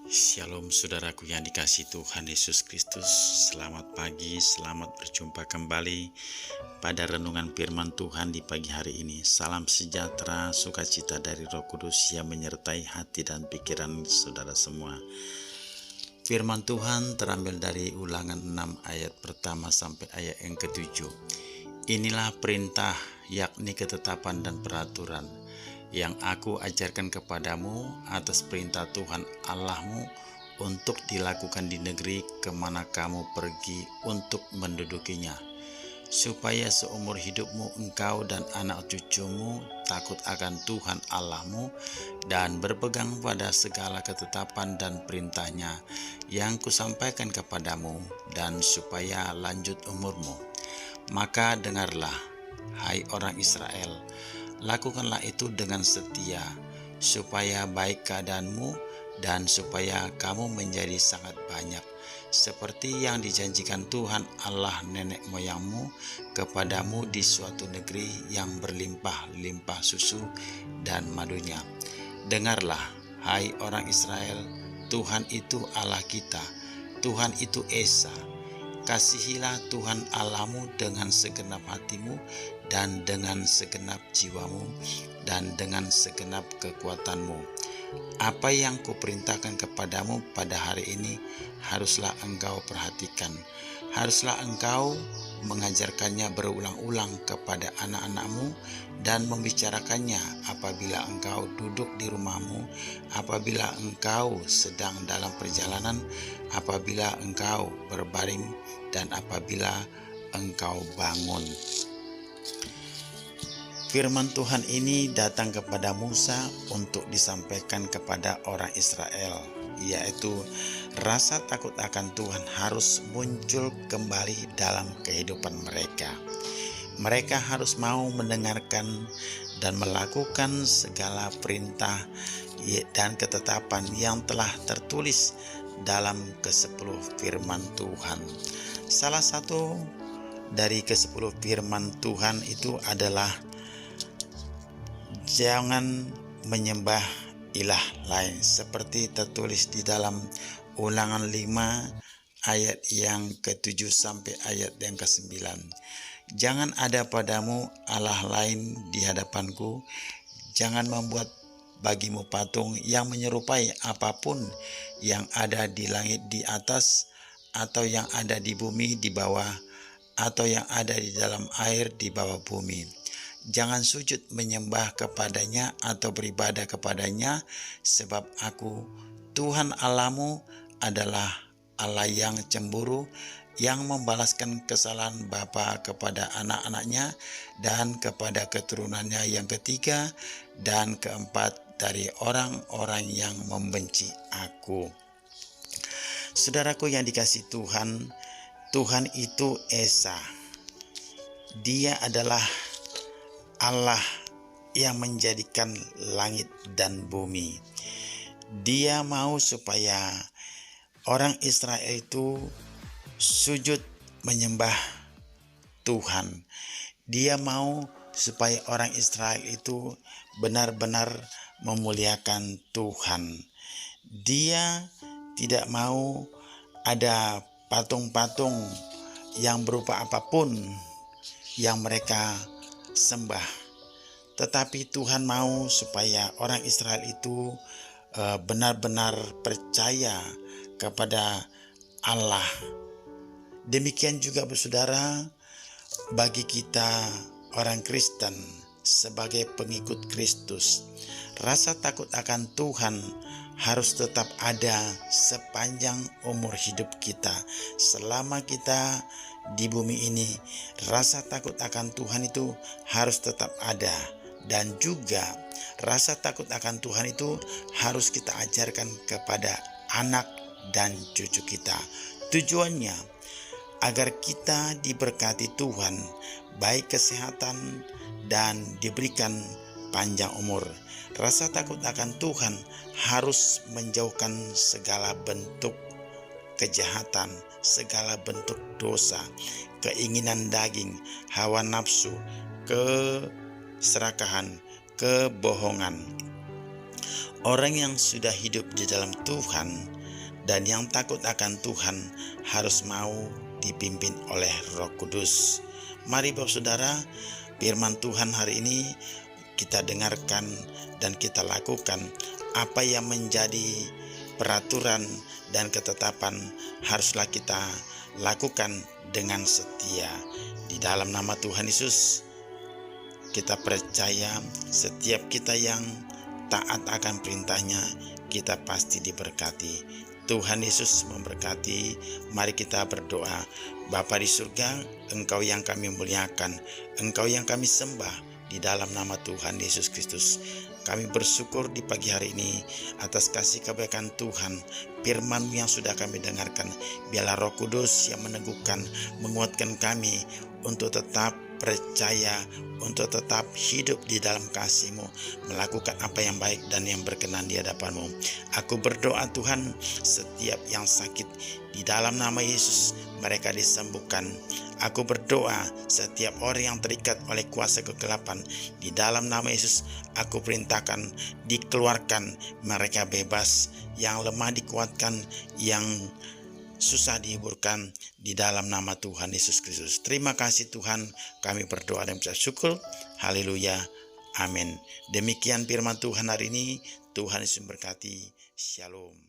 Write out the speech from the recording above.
Shalom saudaraku yang dikasihi Tuhan Yesus Kristus. Selamat pagi, selamat berjumpa kembali pada renungan firman Tuhan di pagi hari ini. Salam sejahtera, sukacita dari Roh Kudus yang menyertai hati dan pikiran saudara semua. Firman Tuhan terambil dari Ulangan 6 ayat pertama sampai ayat yang ke-7. Inilah perintah, yakni ketetapan dan peraturan yang aku ajarkan kepadamu atas perintah Tuhan Allahmu untuk dilakukan di negeri kemana kamu pergi untuk mendudukinya, supaya seumur hidupmu engkau dan anak cucumu takut akan Tuhan Allahmu dan berpegang pada segala ketetapan dan perintahnya yang kusampaikan kepadamu, dan supaya lanjut umurmu. Maka dengarlah, hai orang Israel, lakukanlah itu dengan setia, supaya baik keadaanmu dan supaya kamu menjadi sangat banyak, seperti yang dijanjikan Tuhan Allah nenek moyangmu kepadamu di suatu negeri yang berlimpah-limpah susu dan madunya. Dengarlah, hai orang Israel, Tuhan itu Allah kita, Tuhan itu Esa. Kasihilah Tuhan Allahmu dengan segenap hatimu dan dengan segenap jiwamu dan dengan segenap kekuatanmu. Apa yang kuperintahkan kepadamu pada hari ini haruslah engkau perhatikan. Haruslah engkau mengajarkannya berulang-ulang kepada anak-anakmu dan membicarakannya apabila engkau duduk di rumahmu, apabila engkau sedang dalam perjalanan, apabila engkau berbaring, dan apabila engkau bangun. Firman Tuhan ini datang kepada Musa untuk disampaikan kepada orang Israel, yaitu rasa takut akan Tuhan harus muncul kembali dalam kehidupan mereka. Mereka harus mau mendengarkan dan melakukan segala perintah dan ketetapan yang telah tertulis dalam ke-10 firman Tuhan. Salah satu dari ke-10 firman Tuhan itu adalah jangan menyembah ilah lain, seperti tertulis di dalam Ulangan 5 ayat yang ke-7 sampai ayat yang ke-9. Jangan ada padamu Allah lain di hadapanku, jangan membuat bagimu patung yang menyerupai apapun yang ada di langit di atas, atau yang ada di bumi di bawah, atau yang ada di dalam air di bawah bumi. Jangan sujud menyembah kepadanya atau beribadah kepadanya, sebab aku, Tuhan Allahmu, adalah Allah yang cemburu, yang membalaskan kesalahan bapa kepada anak-anaknya dan kepada keturunannya yang ketiga dan keempat dari orang-orang yang membenci aku. Saudaraku yang dikasihi Tuhan, Tuhan itu Esa. Dia adalah Allah yang menjadikan langit dan bumi. Dia mau supaya orang Israel itu sujud menyembah Tuhan. Dia mau supaya orang Israel itu benar-benar memuliakan Tuhan. Dia tidak mau ada patung-patung yang berupa apapun yang mereka sembah, tetapi Tuhan mau supaya orang Israel itu benar-benar percaya kepada Allah. Demikian juga bersaudara, bagi kita orang Kristen sebagai pengikut Kristus, rasa takut akan Tuhan harus tetap ada sepanjang umur hidup kita. Selama kita di bumi ini, rasa takut akan Tuhan itu harus tetap ada. Dan juga rasa takut akan Tuhan itu harus kita ajarkan kepada anak dan cucu kita. Tujuannya agar kita diberkati Tuhan, baik kesehatan dan diberikan panjang umur. Rasa takut akan Tuhan harus menjauhkan segala bentuk kejahatan, segala bentuk dosa, keinginan daging, hawa nafsu, keserakahan, kebohongan. Orang yang sudah hidup di dalam Tuhan dan yang takut akan Tuhan harus mau dipimpin oleh Roh Kudus. Mari Bapak Saudara, firman Tuhan hari ini kita dengarkan dan kita lakukan apa yang menjadi peraturan dan ketetapan haruslah kita lakukan dengan setia. Di dalam nama Tuhan Yesus, kita percaya setiap kita yang taat akan perintahnya, kita pasti diberkati. Tuhan Yesus memberkati. Mari kita berdoa. Bapa di surga, Engkau yang kami muliakan, Engkau yang kami sembah. Di dalam nama Tuhan Yesus Kristus, kami bersyukur di pagi hari ini atas kasih kebaikan Tuhan, firman-Mu yang sudah kami dengarkan. Biarlah Roh Kudus yang meneguhkan, menguatkan kami untuk tetap percaya, untuk tetap hidup di dalam kasih-Mu, melakukan apa yang baik dan yang berkenan di hadapan-Mu. Aku berdoa Tuhan, setiap yang sakit di dalam nama Yesus mereka disembuhkan. Aku berdoa setiap orang yang terikat oleh kuasa kegelapan di dalam nama Yesus, aku perintahkan dikeluarkan, mereka bebas, yang lemah dikuatkan, yang susah dihiburkan di dalam nama Tuhan Yesus Kristus. Terima kasih Tuhan, kami berdoa dan bersyukur. Haleluya, amin. Demikian firman Tuhan hari ini. Tuhan Yesus memberkati. Shalom.